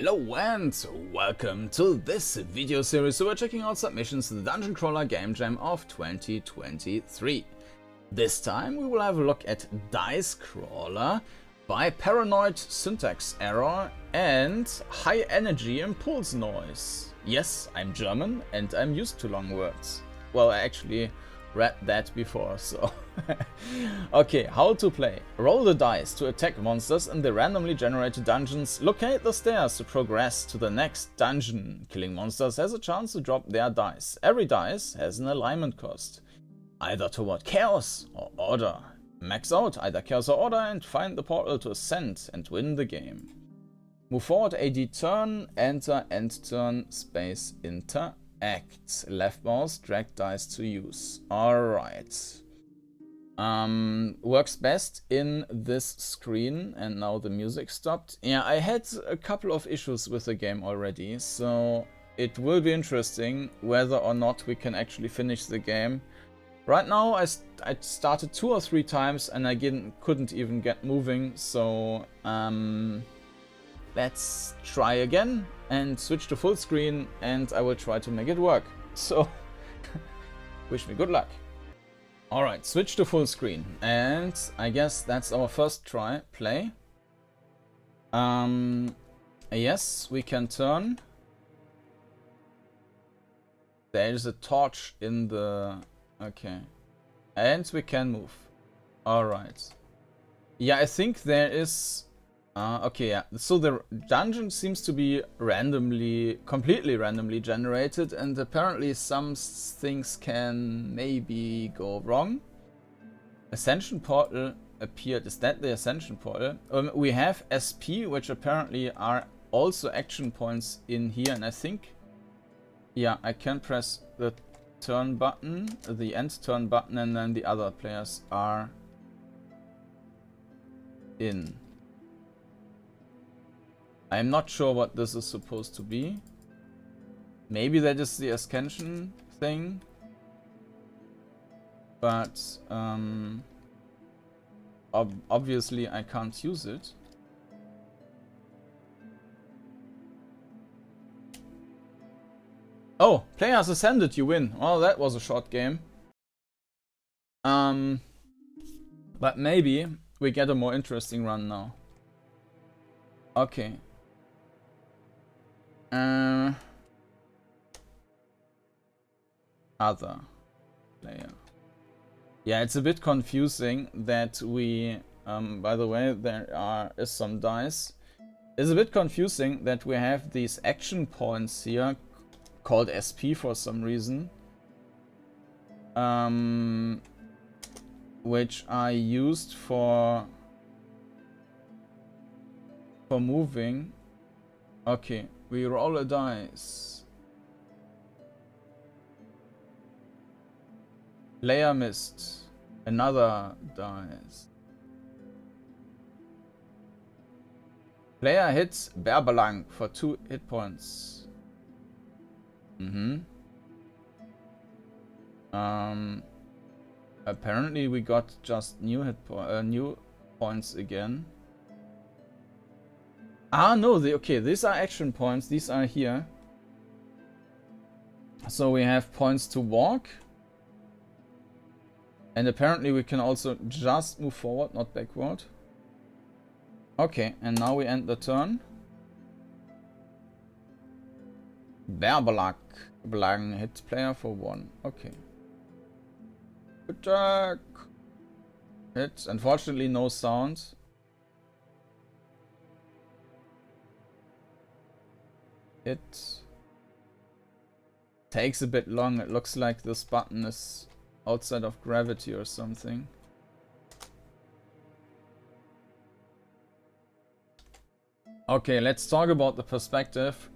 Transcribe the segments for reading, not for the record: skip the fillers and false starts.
Hello and welcome to this video series. So we're checking out submissions to the Dungeoncrawler Gamejam of 2023. This time we will have a look at Dice Crawler by ParanoidSyntaxError and High Energy Impulse Noise. Yes, I'm German and I'm used to long words. Well, I actually read that before, so... Okay, how to play. Roll the dice to attack monsters in the randomly generated dungeons. Locate the stairs to progress to the next dungeon. Killing monsters has a chance to drop their dice. Every dice has an alignment cost, either toward chaos or order. Max out either chaos or order and find the portal to ascend and win the game. Move forward AD turn, enter end turn, space interact. Left mouse, drag dice to use. Alright. Works best in this screen, and now the music stopped. Yeah, I had a couple of issues with the game already, so it will be interesting whether or not we can actually finish the game. Right now I started 2 or 3 times and I couldn't even get moving, so let's try again and switch to full screen and I will try to make it work. So, wish me good luck. Alright, switch to full screen, and I guess that's our first try. Play. Yes, we can turn. There's a torch in the... Okay. And we can move. Alright. Yeah, I think there is... okay, yeah. So the dungeon seems to be completely randomly generated, and apparently some things can maybe go wrong. Ascension portal appeared. Is that the ascension portal? We have SP, which apparently are also action points in here, and I think, yeah, I can press the turn button, the end turn button, and then the other players are in. I'm not sure what this is supposed to be. Maybe that is the ascension thing. But obviously I can't use it. Oh, players ascended, you win. Well, that was a short game. But maybe we get a more interesting run now. Okay. Other player. Yeah, it's a bit confusing that we, by the way, there is some dice. It's a bit confusing that we have these action points here, called SP for some reason, which are used for moving. Okay, we roll a dice. Player missed. Another dice. Player hits Berbelang for 2 hit points. Apparently we got just new points again. Ah, no, okay, these are action points, these are here. So we have points to walk. And apparently we can also just move forward, not backward. Okay, and now we end the turn. Berbelang hit player for 1. Okay. Attack. Hit. Unfortunately, no sound. It takes a bit long. It looks like this button is outside of gravity or something. Okay, let's talk about the perspective.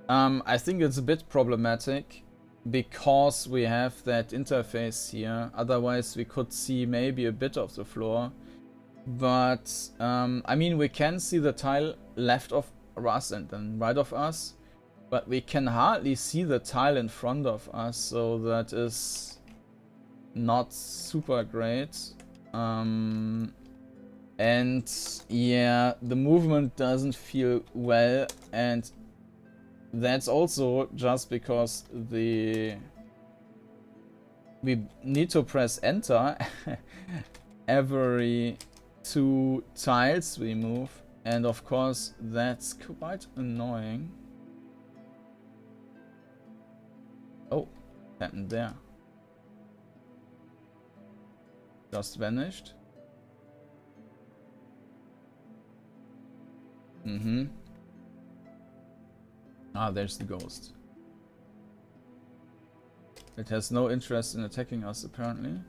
I think it's a bit problematic because we have that interface here. Otherwise we could see maybe a bit of the floor. But I mean, we can see the tile left of us and then right of us, but we can hardly see the tile in front of us, so that is not super great. And yeah, the movement doesn't feel well, and that's also just because we need to press enter every 2 tiles we move, and of course that's quite annoying. Oh, what happened there? Just vanished. Ah, there's the ghost. It has no interest in attacking us, apparently.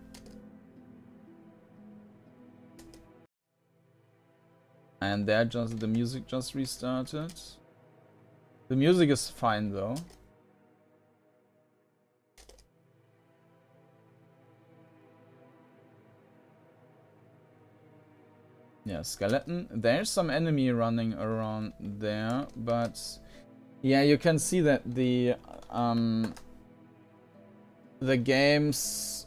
And there, just the music just restarted. The music is fine though. Yeah, skeleton. There's some enemy running around there, but yeah, you can see that the game's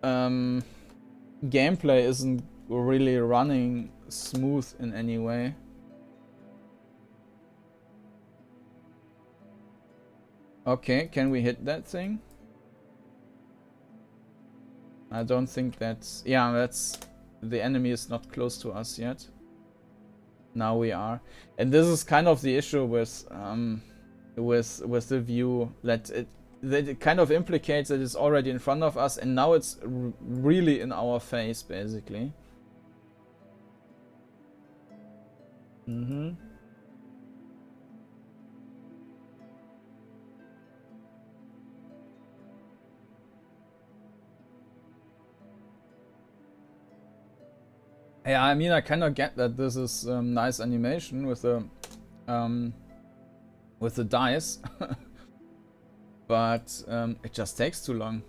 gameplay isn't really running smooth in any way. Okay, can we hit that thing? I don't think that's... yeah, that's... the enemy is not close to us yet. Now we are. And this is kind of the issue with the view, that it kind of implicates that it's already in front of us, and now it's really in our face, basically. Yeah, I mean, I kind of get that this is nice animation with the dice, but it just takes too long.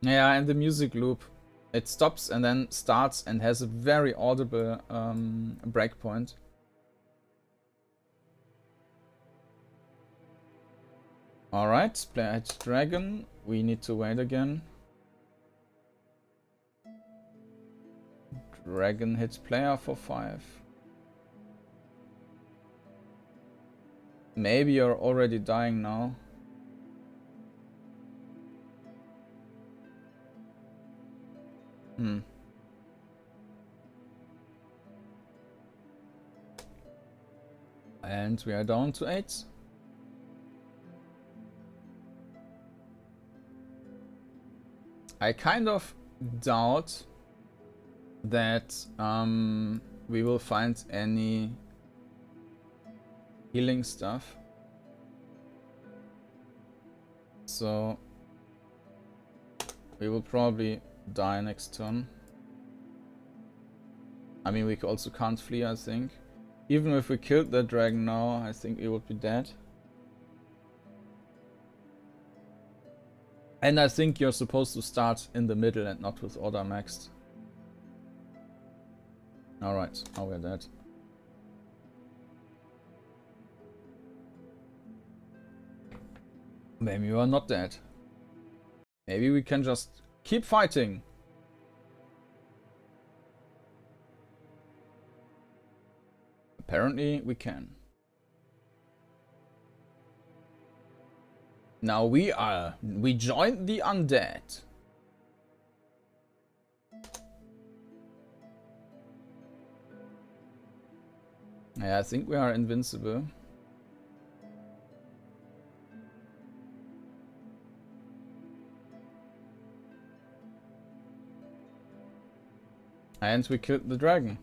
Yeah, and the music loop, it stops and then starts and has a very audible breakpoint. Alright, play at dragon. We need to wait again. Dragon hits player for 5. Maybe you're already dying now. And we are down to 8. I kind of doubt that we will find any healing stuff. So we will probably die next turn. I mean, we also can't flee, I think. Even if we killed the dragon now, I think it would be dead. And I think you're supposed to start in the middle and not with order maxed. Alright, now we're dead. Maybe you are not dead. Maybe we can just keep fighting. Apparently we can. Now we joined the undead. Yeah, I think we are invincible. And we killed the dragon.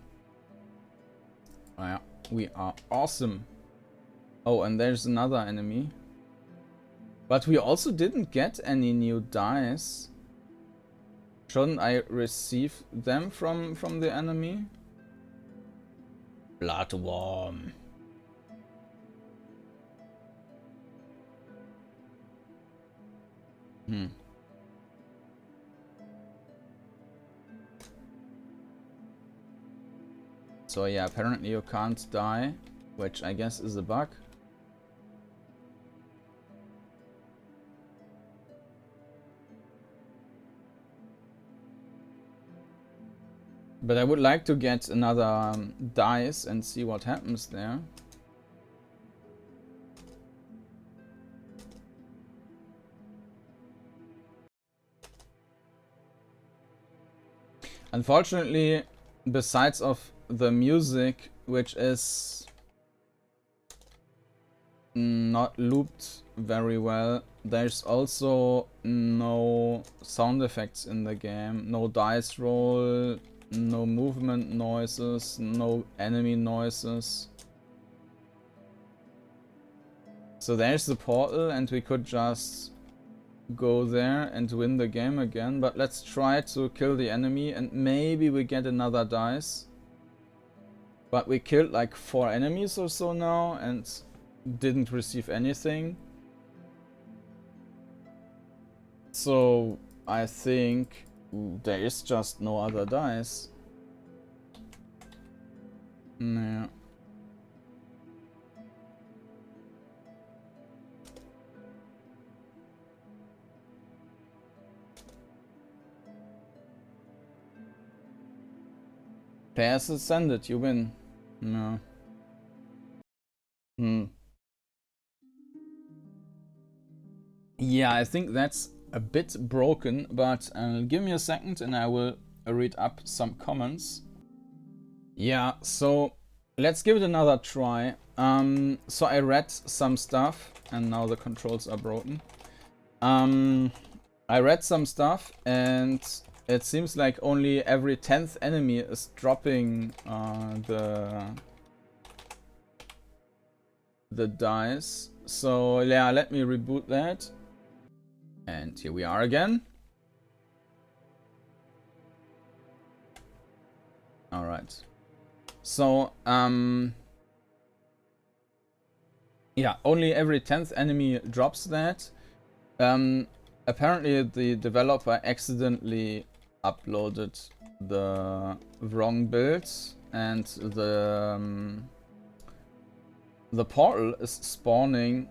Oh yeah, we are awesome. Oh, and there's another enemy. But we also didn't get any new dice. Shouldn't I receive them from the enemy? Bloodworm. So yeah, apparently you can't die, which I guess is a bug. But I would like to get another dice and see what happens there. Unfortunately, besides of the music, which is not looped very well, there's also no sound effects in the game. No dice roll, no movement noises, no enemy noises. So there's the portal and we could just go there and win the game again, but let's try to kill the enemy and maybe we get another dice. But we killed like 4 enemies or so now and didn't receive anything. So I think there is just no other dice. Yeah. Pass ascended, you win. No. Yeah, I think that's a bit broken, but give me a second and I will read up some comments. Yeah, so let's give it another try. So I read some stuff and now the controls are broken. I read some stuff and it seems like only every 10th enemy is dropping the dice. So yeah, let me reboot that. And here we are again. All right. So yeah, only every 10th enemy drops that. Apparently the developer accidentally uploaded the wrong builds and the portal is spawning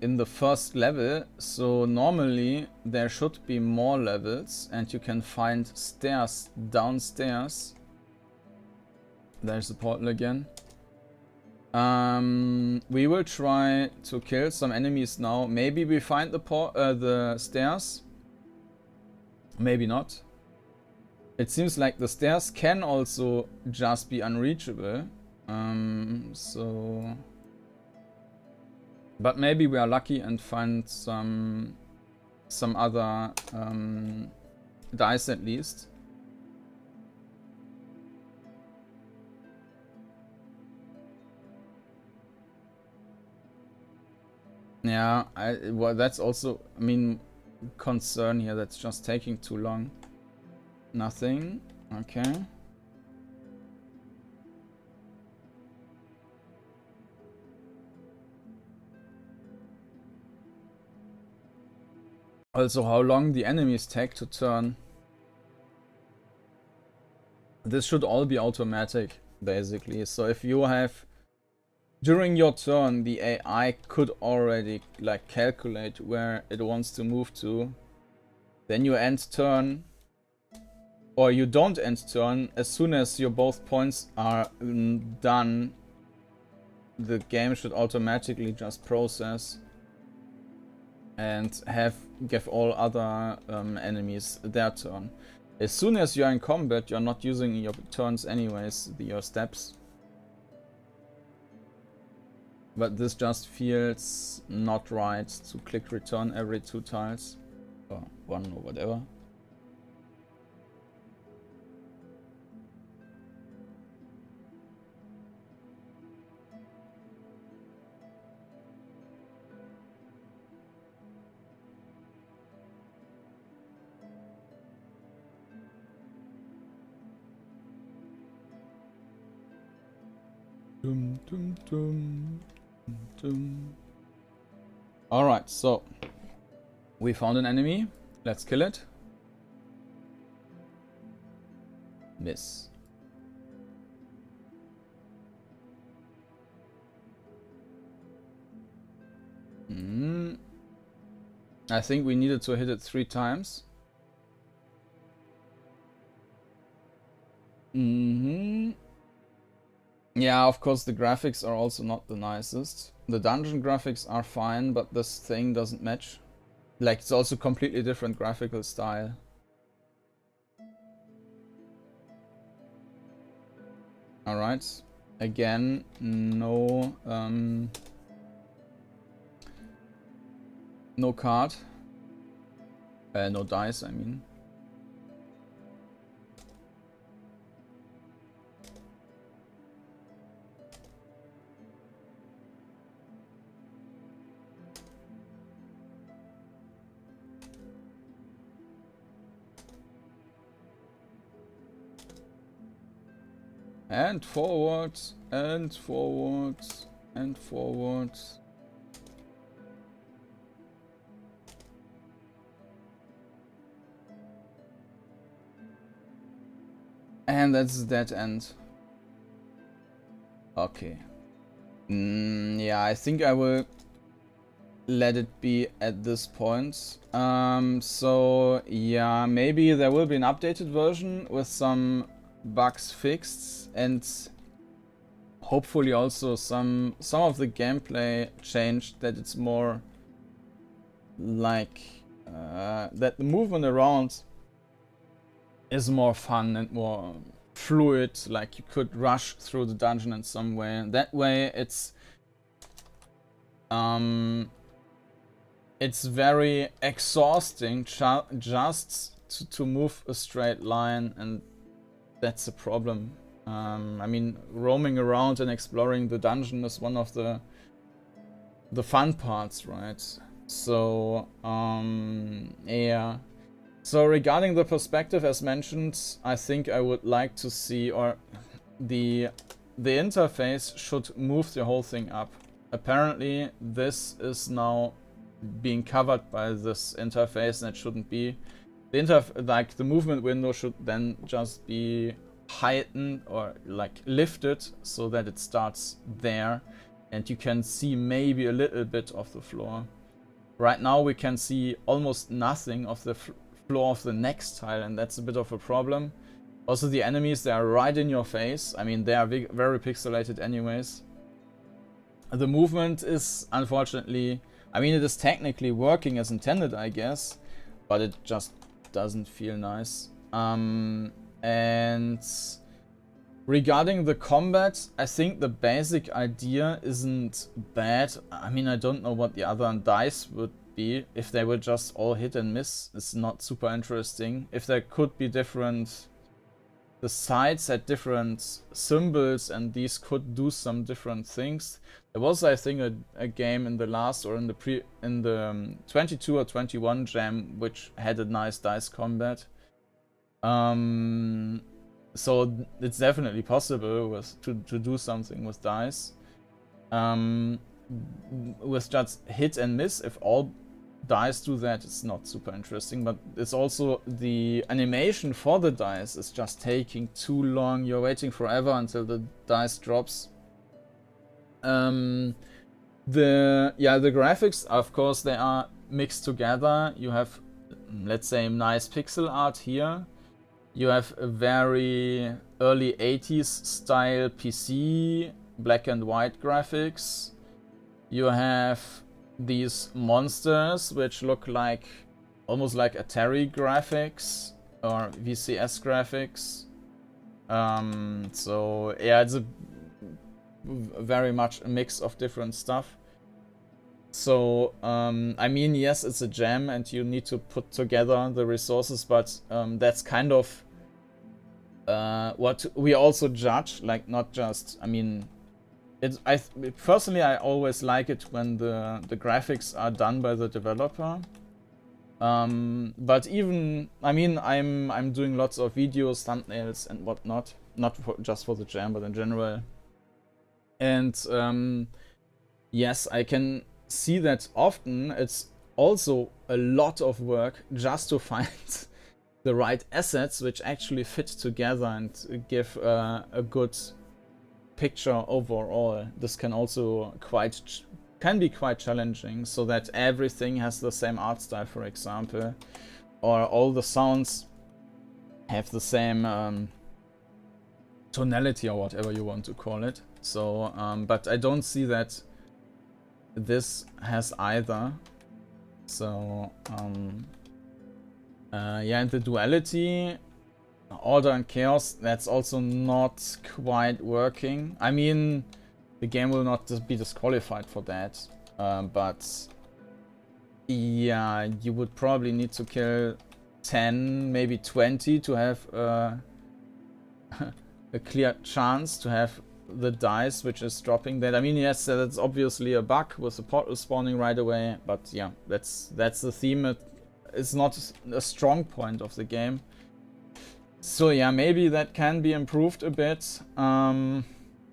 in the first level, so normally there should be more levels and you can find stairs downstairs. There's the portal again. We will try to kill some enemies now. Maybe we find the stairs. Maybe not. It seems like the stairs can also just be unreachable. But maybe we are lucky and find some other dice at least. Yeah, well, that's also, I mean, concern here. That's just taking too long. Nothing. Okay. Also, how long the enemies take to turn. This should all be automatic, basically. So if you have, during your turn, the AI could already like calculate where it wants to move to. Then you end turn, or you don't end turn. As soon as your both points are done, the game should automatically just process and give all other enemies their turn. As soon as you're in combat, you're not using your turns anyways, your steps. But this just feels not right to click return every 2 tiles. Or 1 or whatever. Dum, dum, dum, dum. Alright, so we found an enemy. Let's kill it. Miss. I think we needed to hit it 3 times. Yeah, of course the graphics are also not the nicest. The dungeon graphics are fine, but this thing doesn't match. Like, it's also completely different graphical style. Alright. Again, no no card. No dice, I mean. And forwards, and forwards, and forwards. And that's dead end. Okay. Yeah, I think I will let it be at this point. So yeah, maybe there will be an updated version with some bugs fixed and hopefully also some of the gameplay changed, that it's more like that the movement around is more fun and more fluid, like you could rush through the dungeon in some way. That way it's very exhausting just to move a straight line, and that's a problem. I mean, roaming around and exploring the dungeon is one of the fun parts, right? So, yeah. So regarding the perspective, as mentioned, I think I would like to see, or the interface should move the whole thing up. Apparently, this is now being covered by this interface, and it shouldn't be. The movement window should then just be heightened or like lifted so that it starts there, and you can see maybe a little bit of the floor. Right now we can see almost nothing of the floor of the next tile, and that's a bit of a problem. Also, the enemies, they are right in your face. I mean, they are very pixelated anyways. The movement is unfortunately, I mean, it is technically working as intended, I guess, but it just doesn't feel nice. And regarding the combat, I think the basic idea isn't bad. I mean, I don't know what the other dice would be. If they were just all hit and miss, it's not super interesting. If there could be different, the sides had different symbols and these could do some different things. There was, I think, a game in the last, or in the 22 or 21 jam, which had a nice dice combat. So it's definitely possible to do something with dice. With just hit and miss, if all dice do that, it's not super interesting. But it's also the animation for the dice is just taking too long. You're waiting forever until the dice drops. The graphics, of course, they are mixed together. You have, let's say, nice pixel art here. You have a very early 80s style PC, black and white graphics. You have these monsters which look like almost like Atari graphics or VCS graphics. So yeah, it's very much a mix of different stuff. So, I mean, yes, it's a jam and you need to put together the resources, but that's kind of what we also judge, like not just, I mean, personally, I always like it when the graphics are done by the developer. But even, I mean, I'm doing lots of videos, thumbnails and whatnot, not just for the jam, but in general. And yes, I can see that often it's also a lot of work just to find the right assets which actually fit together and give a good picture overall. This can also can be quite challenging, so that everything has the same art style, for example, or all the sounds have the same tonality or whatever you want to call it. So, but I don't see that this has either. So, yeah, and the duality, order and chaos, that's also not quite working. I mean, the game will not be disqualified for that, but yeah, you would probably need to kill 10, maybe 20 to have a clear chance to have the dice which is dropping that. I mean, yes, that's obviously a bug with the portal spawning right away, but yeah, that's the theme. It's not a strong point of the game. So yeah, maybe that can be improved a bit.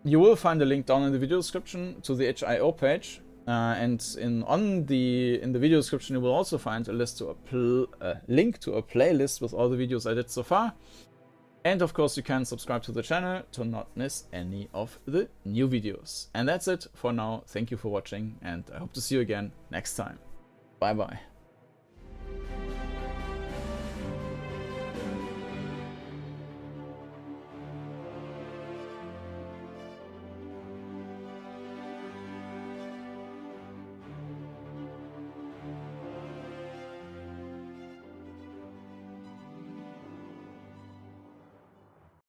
You will find a link down in the video description to the itch.io page, and in the video description you will also find a link to a playlist with all the videos I did so far. And of course you can subscribe to the channel to not miss any of the new videos. And that's it for now. Thank you for watching, and I hope to see you again next time. Bye bye.